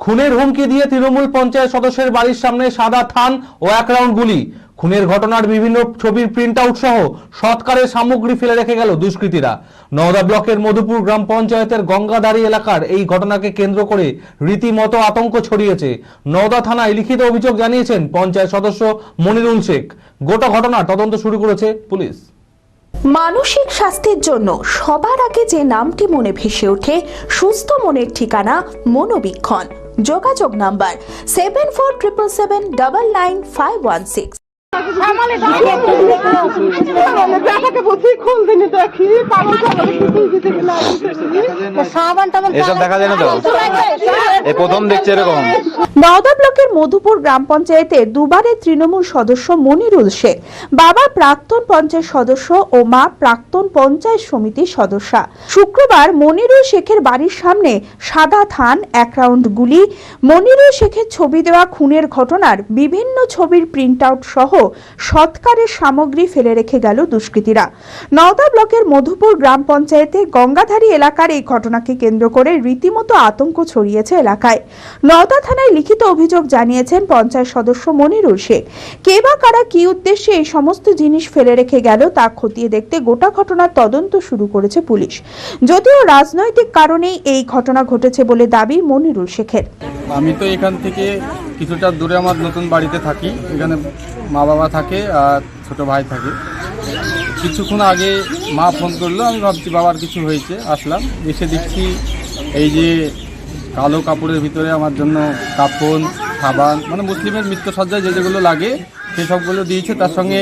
খুনের হুমকি দিয়ে তৃণমূল পঞ্চায়েত সদস্যের বাড়ির সামনে সাদা থান ও 1 রাউন্ড গুলি। খুনের ঘটনার বিভিন্ন ছবির প্রিন্ট আউট সহ সৎকারের সামগ্রী ফেলে রেখে গেল দুষ্কৃতীরা। নওদা ব্লকের মধুপুর গ্রাম পঞ্চায়েতের গঙ্গাধারী এলাকার এই ঘটনাকে কেন্দ্র করে রীতিমতো আতঙ্ক ছড়িয়েছে। নওদা থানায় লিখিত অভিযোগ জানিয়েছেন পঞ্চায়েত সদস্য মনিরুল শেখ। গোটা ঘটনার তদন্ত শুরু করেছে পুলিশ। মানসিক স্বাস্থ্যের জন্য সবার আগে যে নামটি মনে ভেসে ওঠে, সুস্থ মনের ঠিকানা মনোবীক্ষণ। যোগাযোগ নাম্বার 7477799516। এসব দেখা যায় না তো, এই প্রথম দেখছি এরকম। নওদা ব্লকের মধুপুর গ্রাম পঞ্চায়েতের দুবারের তৃণমূল সদস্য মনিরুল শেখ, বাবা প্রাক্তন পঞ্চায়েত সদস্য ও মা প্রাক্তন পঞ্চায়েত সমিতির সদস্যা। শুক্রবার মনিরুল শেখের বাড়ির সামনে সাদা থান, 1 রাউন্ড গুলি, মনিরুল শেখের ছবি দেওয়া খুনের ঘটনার বিভিন্ন ছবির প্রিন্ট আউট সহ সৎকারের সামগ্রী ফেলে রেখে গেল দুষ্কৃতীরা। নওদা ব্লকের মধুপুর গ্রাম পঞ্চায়েতের গঙ্গাধারী এলাকার এই ঘটনাকে কেন্দ্র করে রীতিমতো আতঙ্ক ছড়িয়েছে এলাকায়। নওদা থানায় লিখিত অভিযোগ জানিয়েছেন পঞ্চায়েত সদস্য মনিরুল শেখ। কে বা কারা কি উদ্দেশ্যে এই সমস্ত জিনিস ফেলে রেখে গেল তা খতিয়ে দেখতে গোটা ঘটনার তদন্ত শুরু করেছে পুলিশ। যদিও রাজনৈতিক কারণেই এই ঘটনা ঘটেছে বলে দাবি মনিরুল শেখের। আমি তো এখান থেকে কিছুটা দূরে আমার নতুন বাড়িতে থাকি। এখানে মা বাবা থাকে আর ছোট ভাই থাকে। কিছুক্ষণ আগে মা ফোন করলো, আমি ভাবছি বাবার কিছু হয়েছে, আসলাম, এসে দেখছি এই যে কালো কাপড়ের ভিতরে আমার জন্য কাফন, সাবান, মানে মুসলিমের মৃত্যুসজ্জায় যেগুলো লাগে সেসবগুলো দিয়েছে। তার সঙ্গে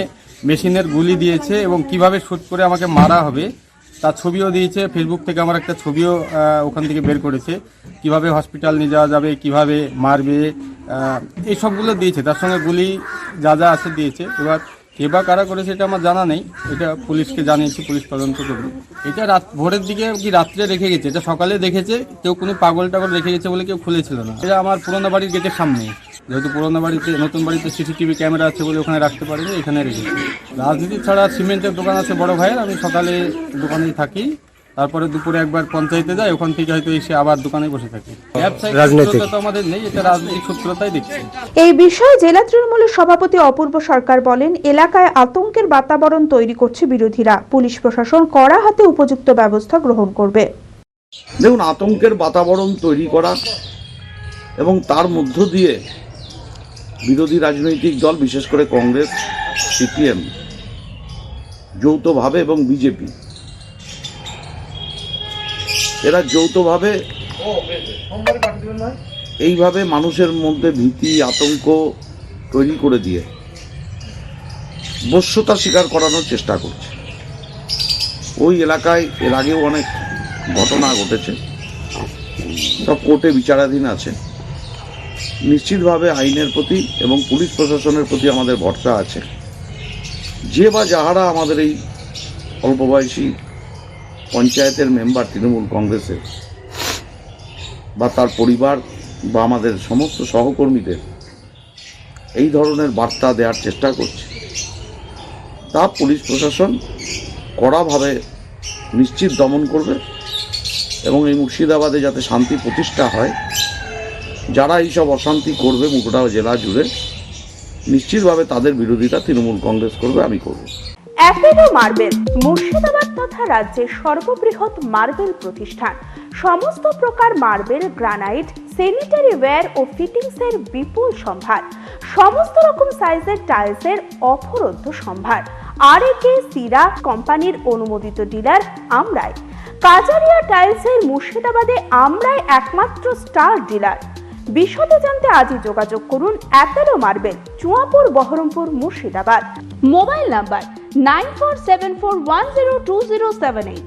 মেশিনের গুলি দিয়েছে এবং কিভাবে শ্যুট করে আমাকে মারা হবে তার ছবিও দিয়েছে। ফেসবুক থেকে আমার একটা ছবিও ওখান থেকে বের করেছে, কিভাবে হসপিটাল নিয়ে যাওয়া যাবে, কিভাবে মারবে, এই সবগুলো দিয়েছে। তার সঙ্গে গুলি যা যা আছে দিয়েছে। এবার কে বা কারা করেছে এটা আমার জানা নেই, এটা পুলিশকে জানিয়েছি, পুলিশ তদন্ত করবে। এটা ভোরের দিকে কি রাত্রে রেখে গেছে, এটা সকালে দেখেছে কেউ, কোনো পাগল টাগল রেখে গেছে বলে কেউ খুলেছিল না। এটা আমার পুরোনো বাড়ির গেটের সামনে, যেহেতু পুরোনো বাড়িতে, নতুন বাড়িতে সিসিটিভি ক্যামেরা আছে বলে ওখানে রাখতে পারিনি, এখানে রেখেছি। রাজনীতি ছাড়া সিমেন্টের দোকান আছে বড় ভাইয়ের, আমি সকালে দোকানেই থাকি, তারপরে দুপুরে একবার পঞ্চায়েতে যাই, ওখান থেকে হয়তো এসে আবার দোকানে বসে থাকি। রাজনীতিক তো আমাদের নেই, এটা রাজনৈতিক সূত্রতাই দেখছি। এই বিষয়ে জেলা তৃণমূলের সভাপতি অপূর্ব সরকার বলেন, এলাকায় আতঙ্কের বাতাবরণ তৈরি করছে বিরোধীরা। পুলিশ প্রশাসন কড়া হাতে উপযুক্ত ব্যবস্থা গ্রহণ করবে। দেখুন, আতঙ্কের বাতাবরণ তৈরি করা এবং তার মধ্য দিয়ে বিরোধী রাজনৈতিক দল, বিশেষ করে কংগ্রেস, সিপিএম যৌথভাবে এবং বিজেপি, এরা যৌথভাবে এইভাবে মানুষের মধ্যে ভীতি, আতঙ্ক তৈরি করে দিয়ে বশ্যতা স্বীকার করানোর চেষ্টা করছে। ওই এলাকায় এর আগেও অনেক ঘটনা ঘটেছে, সব কোর্টে বিচারাধীন আছে। নিশ্চিতভাবে আইনের প্রতি এবং পুলিশ প্রশাসনের প্রতি আমাদের ভরসা আছে। যে বা যাহারা আমাদের এই অল্প বয়সী পঞ্চায়েতের মেম্বার তৃণমূল কংগ্রেসের বা তার পরিবার বা আমাদের সমস্ত সহকর্মীদের এই ধরনের বার্তা দেওয়ার চেষ্টা করছে, তা পুলিশ প্রশাসন কড়াভাবে নিশ্চিত দমন করবে এবং এই মুর্শিদাবাদে যাতে শান্তি প্রতিষ্ঠা হয়, যারা এইসব অশান্তি করবে গোটা জেলা জুড়ে, নিশ্চিতভাবে তাদের বিরোধিতা তৃণমূল কংগ্রেস করবে, আমি করব। অ্যাপেলো মার্বেল মুর্শিদাবাদ তথা রাজ্যের সর্ববৃহৎ মার্বেল প্রতিষ্ঠান। সমস্ত প্রকার মার্বেল, গ্রানাইট, স্যানিটারি ওয়্যার ও ফিটিংসের বিপুল সম্ভার, সমস্ত রকম সাইজের টাইলসের অফুরন্ত সম্ভার। আর.এ.কে সিরা কোম্পানির অনুমোদিত ডিলার আমরাই। কাজারিয়া টাইলসের মুর্শিদাবাদে আমরাই একমাত্র স্টার ডিলার। বিশদে জানতে আজই যোগাযোগ করুন Apollo marble, Chuapur, Baharampur, Murshidabad. Mobile number 9474102078।